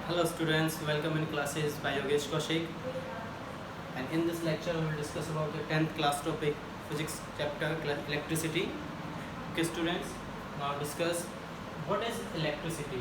Hello students, welcome in classes by Yogesh Kaushik, and in this lecture we will discuss about the 10th class topic physics chapter electricity. Okay students, now discuss what is electricity.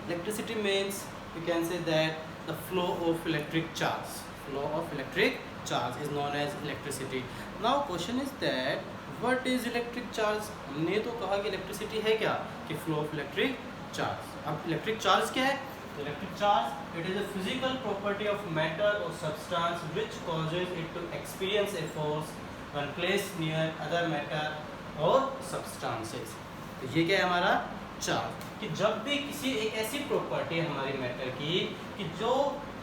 Electricity means you can say that the flow of electric charge. Flow of electric charge is known as electricity. Now question is that what is electric charge? हमने तो कहा कि electricity है क्या कि flow of electric charge. अब electric charge क्या है? Electric charge, it is a physical property of matter or substance which causes it to experience a force when placed near other matter or substances. तो ये क्या है हमारा charge कि जब भी किसी एक ऐसी प्रॉपर्टी है हमारी मैटर की कि जो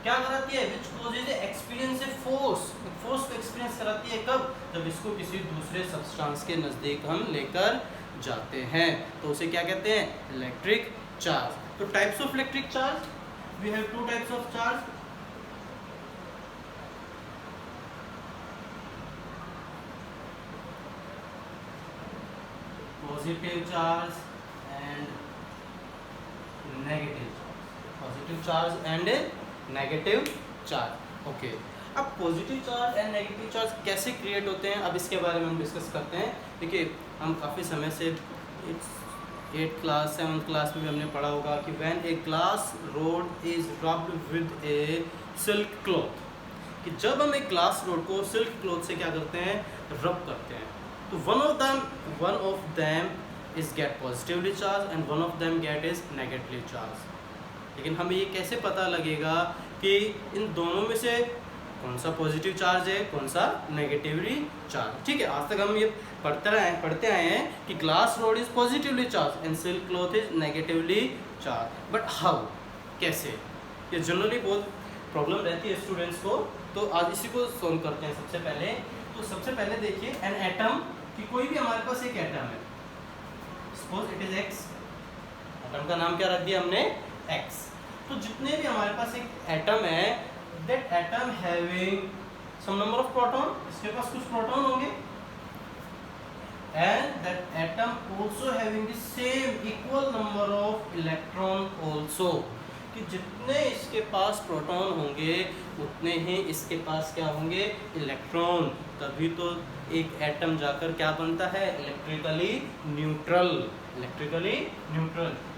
क्या कराती है which causes experience a force force को एक्सपीरियंस कराती है कब जब इसको किसी दूसरे सब्सटेंस के नज़दीक हम लेकर जाते हैं तो उसे क्या कहते हैं इलेक्ट्रिक चार्ज. तो types of electric charge we have two types of charge. Positive charge and negative charge. Positive charge and negative charge. Okay. अब positive charge and negative charge कैसे क्रिएट होते हैं अब इसके बारे में हम डिस्कस करते हैं. देखिए हम काफ़ी समय से 8th क्लास 7th क्लास में भी हमने पढ़ा होगा कि when a glass rod is rubbed with A silk cloth कि जब हम एक ग्लास रोड को सिल्क क्लॉथ से क्या करते हैं रब करते हैं तो one of them is get positively charge and one of them get is negatively charge. लेकिन हमें ये कैसे पता लगेगा कि इन दोनों में से कौन सा पॉजिटिव चार्ज है कौन सा नेगेटिवली चार्ज. ठीक है आज तक हम ये पढ़ते आए हैं कि glass rod is positively charge and silk cloth is negatively charge. But how कैसे ये जनरली बहुत प्रॉब्लम रहती है स्टूडेंट्स को. तो आज इसी को सॉल्व करते हैं. सबसे पहले देखिए एन एटम कि कोई भी हमारे पास एक एटम है suppose it is x. Atom का नाम क्या रख दिया हमने एक्स. तो जितने भी हमारे पास एक एटम है that atom having some number of proton इसके पास कुछ प्रोटॉन होंगे and that atom also having the same equal number of electron also कि जितने इसके पास प्रोटॉन होंगे उतने ही इसके पास क्या होंगे इलेक्ट्रॉन. तभी तो एक एटम जाकर क्या बनता है इलेक्ट्रिकली न्यूट्रल.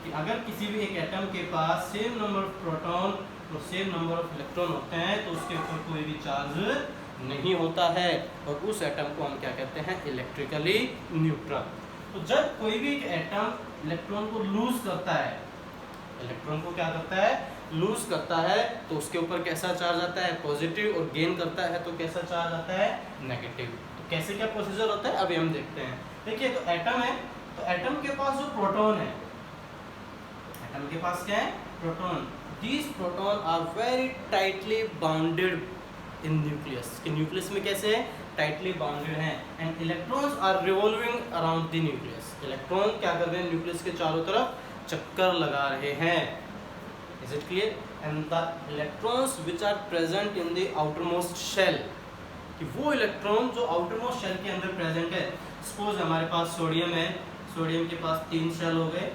कि अगर किसी भी एक एटम के पास सेम नंबर ऑफ प्रोटॉन तो सेम नंबर ऑफ इलेक्ट्रॉन होते हैं तो उसके ऊपर कोई भी चार्ज नहीं होता है और उस एटम को हम क्या कहते हैं इलेक्ट्रिकली न्यूट्रल. तो जब कोई भी एक एटम इलेक्ट्रॉन को लूज करता है लूज करता है तो उसके ऊपर कैसा चार्ज आता है पॉजिटिव और गेन करता है तो कैसा चार्ज आता है नेगेटिव. तो कैसे क्या प्रोसीजर होता है अभी हम देखते हैं. देखिए तो एटम है तो एटम के पास जो प्रोटॉन है एटम के पास क्या है proton. These proton are very tightly bounded in nucleus. कि न्यूक्लियस में कैसे है टाइटली बाउंडेड हैं and electrons are revolving around the nucleus. Electron क्या कर रहे हैं न्यूक्लियस के चारों तरफ चक्कर लगा रहे हैं. Is it clear. And the electrons which are present in the outermost shell कि वो इलेक्ट्रॉन जो आउटरमोस्ट शेल के अंदर प्रेजेंट है. सपोज हमारे पास सोडियम है. सोडियम के पास 3 शेल हो गए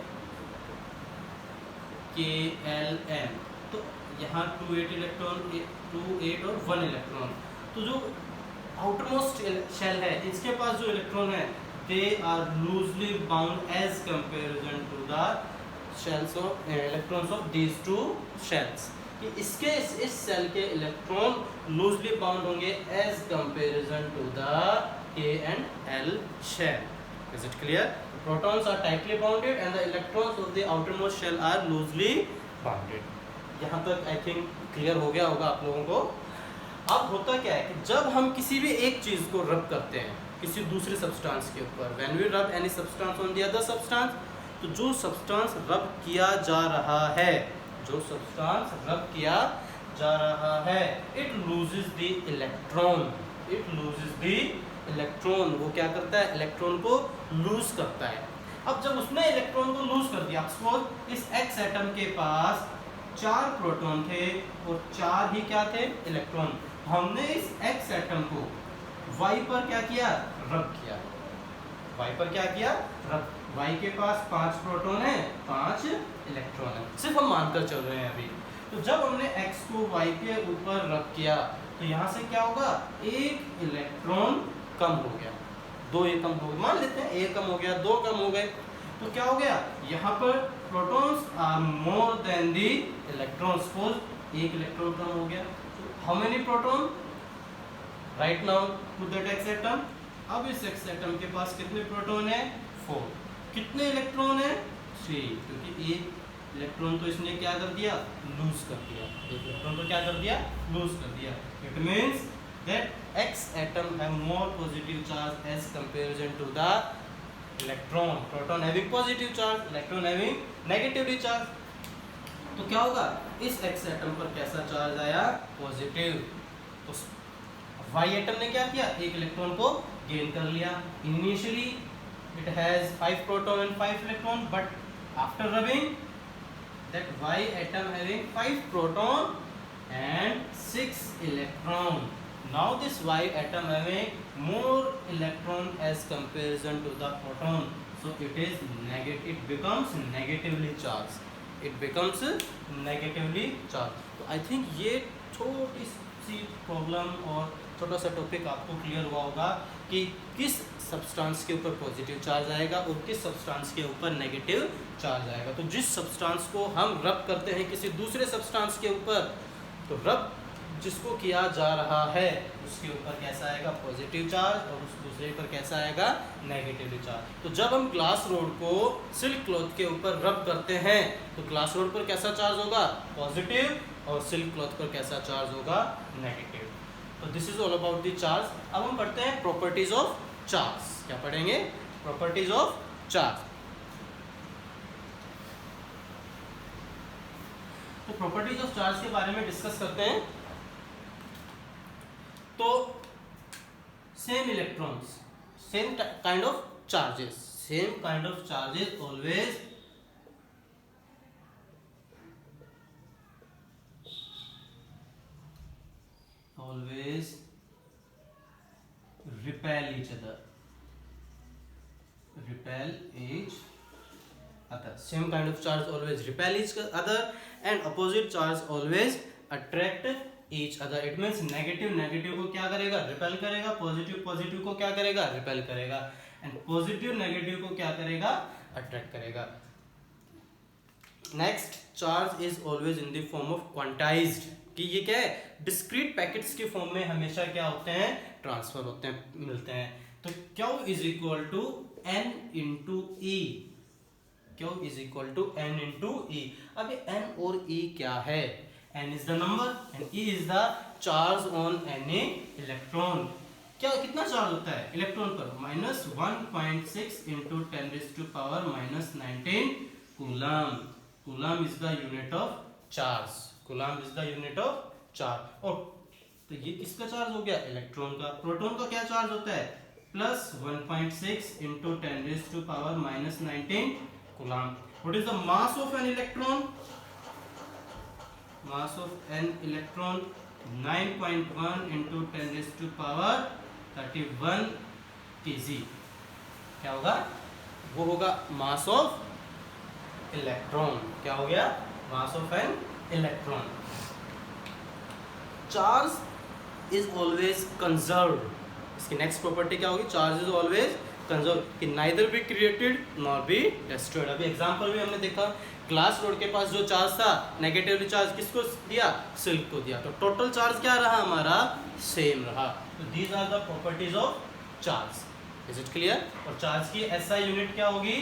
KLN. तो यहाँ 2 इलेक्ट्रॉन 2 8 और 1 इलेक्ट्रॉन. तो जो आउटरमोस्ट शेल है इसके पास जो इलेक्ट्रॉन है they are loosely bound as comparison to the shells of electrons of these two shells. कि इसके इस सेल के इलेक्ट्रॉन लूजली बाउंड होंगे as comparison to the K and L shell. Is it clear? Protons are tightly bounded and the electrons of the outermost shell are loosely bounded. यहाँ तक I think clear हो गया होगा आप लोगों को. अब होता क्या है कि जब हम किसी भी एक चीज़ को रब करते हैं किसी दूसरे सब्सटेंस के ऊपर व्हेन वी रब any substance on the other substance तो जो सब्सटेंस रब किया जा रहा है इट लूजेस द इलेक्ट्रॉन. वो क्या करता है इलेक्ट्रॉन को लूज करता है. अब जब उसने इलेक्ट्रॉन को लूज कर दिया सपोज इस एक्स एटम के पास 4 प्रोटॉन थे और 4 ही क्या थे इलेक्ट्रॉन. हमने इस एक्स एटम को वाई पर क्या किया रब किया. वाई के पास 5 प्रोटॉन है 5 इलेक्ट्रॉन है. सिर्फ हम मानकर चल रहे हैं अभी. तो जब हमने x को y के ऊपर रख किया तो यहाँ से क्या होगा, एक इलेक्ट्रॉन कम हो गया, दो ये कम हो गए, मान लेते हैं एक कम हो गया, दो कम हो गए, तो क्या हो गया, यहाँ पर protons are more than the electrons, suppose एक इलेक्ट्रॉन कम हो गया, how many proton, right now to that X atom, अब इस एक्स एटम के पास कितने प्रोटॉन है, 4, कितने इलेक्ट्रॉन है, 3, क्योंकि एक इलेक्ट्रॉन तो इसने क्या कर दिया, लूज कर दिया, एक इलेक्ट्रॉन तो क्या कर दिया, लूज कर दिया, it means that X atom have more positive charge as comparison to the electron, proton having positive charge, electron having negatively charge, तो क्या होगा, इस एक्स एटम पर कैसा चार्ज आया, पॉजिटिव, तो वाई एटम ने क्या किया, एक इलेक्ट्रॉन को गेन कर लिया, initially it has 5 proton and 5 electron, but after rubbing that y atom having 5 proton and 6 electron, now this y atom having more electron as comparison to the proton, so it is negative, it becomes negatively charged, it becomes negatively charged. तो I think ये छोटी सी problem और छोटा सा topic आपको clear हुआ होगा कि किस सब्सटेंस के ऊपर पॉजिटिव चार्ज आएगा और किस सब्सटेंस के ऊपर नेगेटिव चार्ज आएगा। तो जिस सब्सटेंस को हम रब करते हैं किसी दूसरे सब्सटेंस के ऊपर, तो रब जिसको किया जा रहा है उसके ऊपर कैसा आएगा, पॉजिटिव चार्ज, और उस दूसरे पर कैसा आएगा, नेगेटिव चार्ज। तो जब हम ग्लास रोड को सिल्क क्लॉथ के ऊपर रब करते हैं तो ग्लास रोड पर कैसा चार्ज होगा, पॉजिटिव, और सिल्क क्लॉथ पर कैसा चार्ज होगा, नेगेटिव। तो this is all about the charge. अब हम पढ़ते हैं प्रॉपर्टीज ऑफ चार्ज। क्या पढ़ेंगे, प्रॉपर्टीज ऑफ चार्ज। तो प्रॉपर्टीज ऑफ चार्ज के बारे में डिस्कस करते हैं। तो same electrons, same kind of charges, same kind of charges always repel each other, repel each other, same kind of charge always repel each other and opposite charge always attract each other. It means negative negative को क्या करेगा, repel करेगा, positive positive को क्या करेगा, repel करेगा, and positive negative को क्या करेगा, attract करेगा। Next, charge is always in the form of quantized, कि ये क्या है, डिस्क्रीट पैकेट्स के फॉर्म में हमेशा क्या होते हैं, ट्रांसफर होते हैं, मिलते हैं। तो Q is equal to N into E, Q is equal to N into E. अब ये N और E क्या है, N is the number and E is the charge on any electron. क्या कितना चार्ज होता है इलेक्ट्रॉन पर, -1.6 into 10⁻⁻19 coulomb. Coulomb is the unit of charge, coulomb is the unit of charge. और तो ये किसका चार्ज हो गया, इलेक्ट्रॉन का। प्रोटॉन का क्या चार्ज होता है, +1.6 into 10⁻⁻19 coulomb. What is the mass of an electron, mass of an electron 9.1 into 10⁻31 kg। क्या होगा, वो होगा मास ऑफ इलेक्ट्रॉन। क्या हो गया, mass of an electron. Charge is always conserved, इसकी नेक्स्ट प्रॉपर्टी क्या होगी, चार्ज इज ऑलवेज कंजर्व, कि neither be created nor be destroyed. अभी एग्जांपल में हमने देखा ग्लास रोड के पास जो चार्ज था, नेगेटिवली चार्ज किसको दिया, सिल्क को दिया, तो टोटल चार्ज क्या रहा हमारा, सेम रहा। तो these are the properties of charge. Is it clear. और चार्ज की एसआई यूनिट क्या होगी,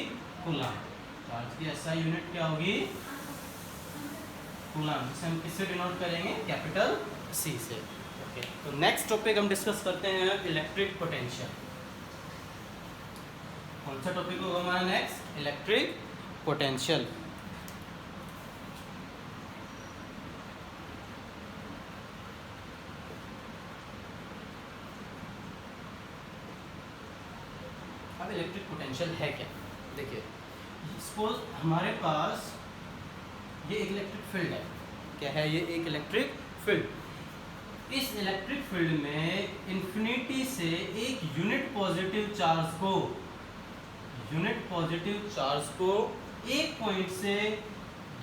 कूलम। चार्ज की एसआई यूनिट क्या होगी, कूलम, जिसे हम किससे डिनोट करेंगे, कैपिटल सी से। ओके, तो नेक्स्ट टॉपिक हम डिस्कस करते हैं इलेक्ट्रिक पोटेंशियल। कौन सा टॉपिक होगा हमारा नेक्स्ट, इलेक्ट्रिक पोटेंशियल। अब इलेक्ट्रिक पोटेंशियल है क्या, देखिए सपोज हमारे पास ये एक इलेक्ट्रिक फील्ड है। क्या है ये, एक इलेक्ट्रिक फील्ड। इस इलेक्ट्रिक फील्ड में इन्फिनिटी से एक यूनिट पॉजिटिव चार्ज को एक पॉइंट से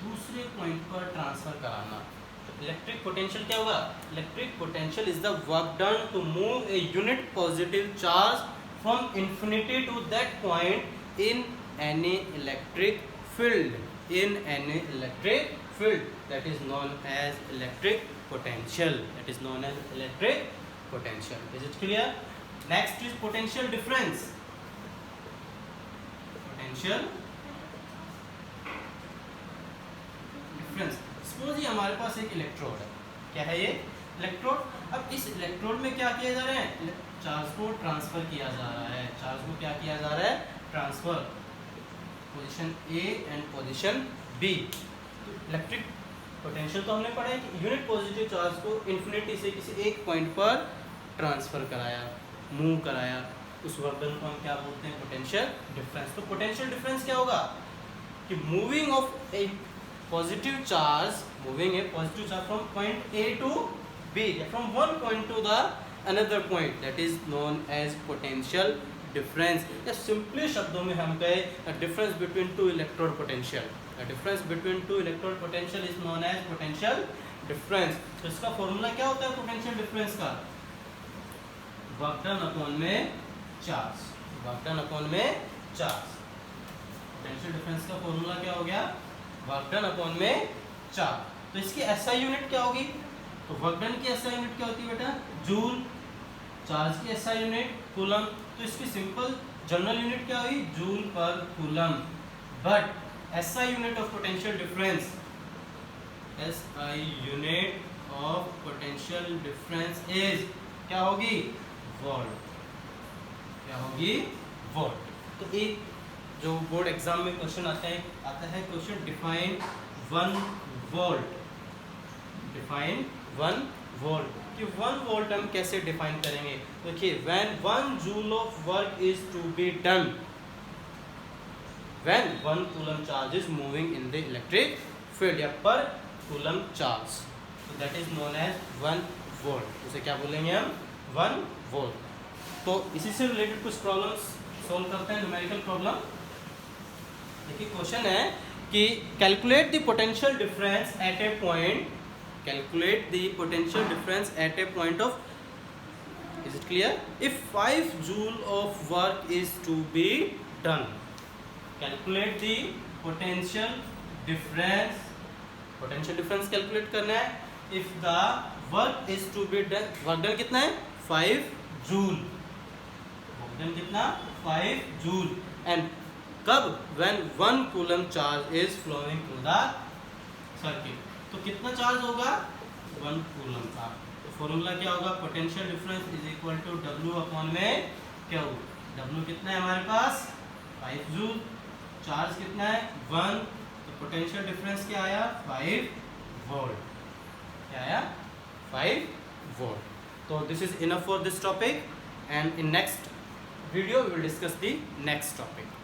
दूसरे पॉइंट पर ट्रांसफर कराना। इलेक्ट्रिक पोटेंशियल क्या होगा? Electric potential is the work done to move a unit positive charge from infinity to that point in any electric field, in any electric field, that is known as electric potential, that is known as electric potential. Is it clear? Next is potential difference. Potential difference. Suppose ये हमारे पास एक electrode है, क्या है ये? Electrode. अब इस electrode में क्या किया जा रहा है? चार्ज को ट्रांसफर किया जा रहा है। चार्ज को क्या किया जा रहा है? Transfer, position A and position B. Electric potential तो हमने पढ़ा है कि यूनिट पॉजिटिव चार्ज को इन्फिनिटी से किसी एक पॉइंट पर ट्रांसफर कराया, मूव कराया, उस वर्क डन को हम क्या बोलते हैं? Potential difference. तो पोटेंशियल डिफरेंस क्या होगा कि moving of a positive charge, moving a positive charge from point A to B, from one point to the another point, that is known as potential difference. या simply शब्दों में हम कहें difference between two electrode potential, the difference between two electrode potential is known as potential difference। तो इसका formula क्या होता है पोटेंशियल डिफरेंस का? वर्क डन अपॉन में चार्ज, वर्क डन अपॉन में चार्ज। पोटेंशियल डिफरेंस का फॉर्मूला क्या हो गया? वर्क डन अपॉन में चार्ज। तो इसकी एसआई यूनिट क्या होगी? तो वर्क डन की एसआई यूनिट क्या होती है बेटा? जूल। चार्ज की एसआई यूनिट कूलम। तो इसकी सिंपल जनरल यूनिट क्या हुई? जूल पर coulomb. But SI unit of potential difference, SI unit of potential difference is क्या होगी? वोल्ट। क्या होगी? वोल्ट। तो एक जो बोर्ड एग्जाम में क्वेश्चन आता है question define 1 volt, define 1 volt. कि 1 वोल्ट हम कैसे डिफाइन करेंगे? देखिए, when 1 joule of work is to be done when 1 coulomb charge is moving in the electric field, या per coulomb charge, so that is known as 1 volt। उसे क्या बोलेंगे हम? 1 volt। तो इसी से रिलेटेड कुछ प्रॉब्लम्स सॉल्व करते हैं, न्यूमेरिकल प्रॉब्लम। देखिए क्वेश्चन है कि calculate the potential difference at a point, calculate the potential difference at a point of, is it clear? If 5 joule of work is to be done, calculate the potential difference, potential difference calculate करना है। If the work is to be done, work done कितना है? 5 joule. Work done कितना? 5 joule. And कब? When 1 coulomb charge is flowing through the circuit. तो कितना charge होगा? 1 coulomb का। तो फॉर्मूला क्या होगा? Potential difference is equal to W upon में Q। W कितना है हमारे पास? 5 जूल। चार्ज कितना है? 1। तो पोटेंशियल डिफरेंस क्या आया? 5 वोल्ट। क्या आया? 5 वोल्ट। तो this is enough for this topic, and in next video we will discuss the next topic.